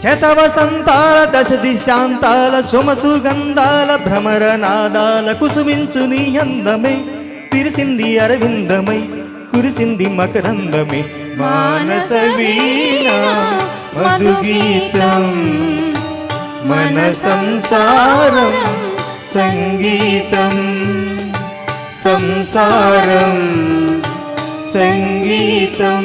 శతవసంతాల దశ దిశాంతాల సుమసుగంధాల భ్రమరనాదాల కుసుమించు నీ అందమే విరిసింది అరవిందమై కురిసింది మకరందమే మానస వీణ మధుగీతం మన సంసారం సంగీతం సంసారం సంగీతం.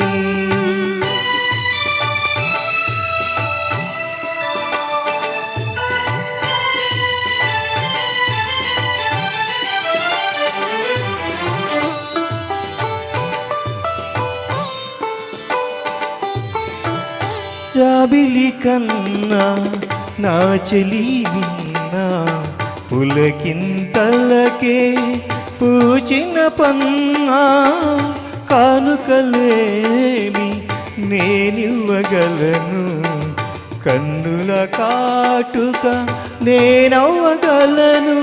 జాబిలి కన్నా నా చెలి విన్నా పులకింతలకే పూచిన పన్నా కానుకలేమి నేనివ్వగలను కన్నుల కాటుక నేనవ్వగలను.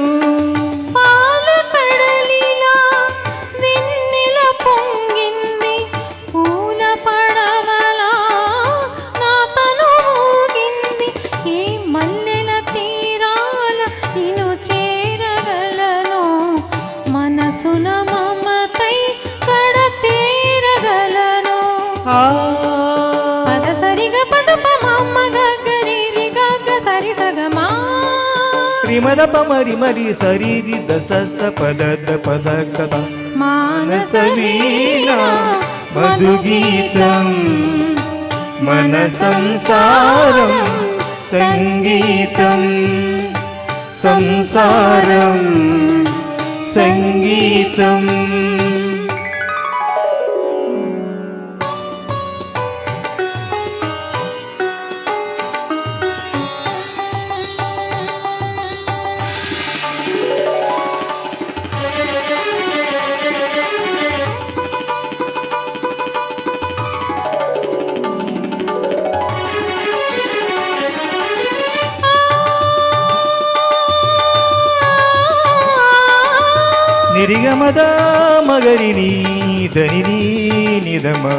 రిమద పమరి మరి శరీరి దస పద పద కథ మానస వీణ మధుగీతం మన సంసారం సంగీతం సంసారం సంగీతం. నిరిగమద మగరిని ధనిని నిదమా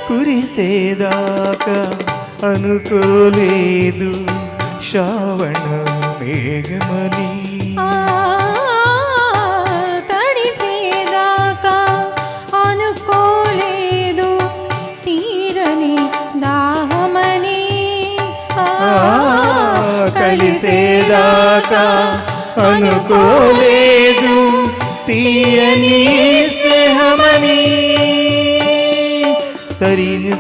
కురిసేదాకా అనుకోలేదు శ్రావణ మేఘమని కలిసేదాకా అనుకోలేదు తీయని స్నేహమని సరిని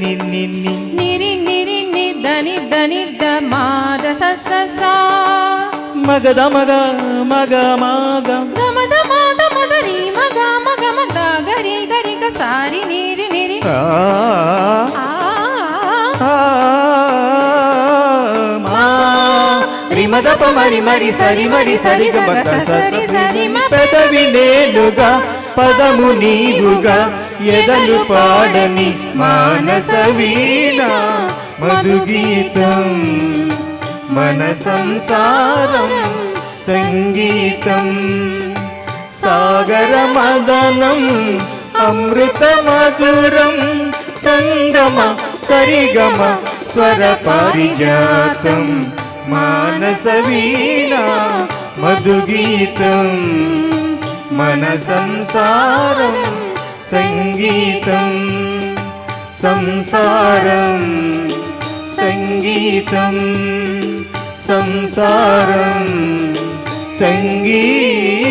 నిన్ని నిరి నిరి ని దని దని ద మాద స స సా మగద మగ మగ మగ గమద మాద మదరి మగ మగ మద గరి గరి గ సారి నిరి నిరి ఆ రిమదప మరి మరి సరి మరి సరి గమక సరి పెదవి నేలుగా పదము నీవుగా ఎదలు పాడని మానస వీణ మధుగీతం మన సంసారం సంగీతం సాగర మదనం అమృత మధురం సంగమ సరిగమ స్వర పారిజాతం మానస వీణ మధుగీతం మన సంసారం సంగీతం సంసారం సంగీతం సంసారం సంగీతం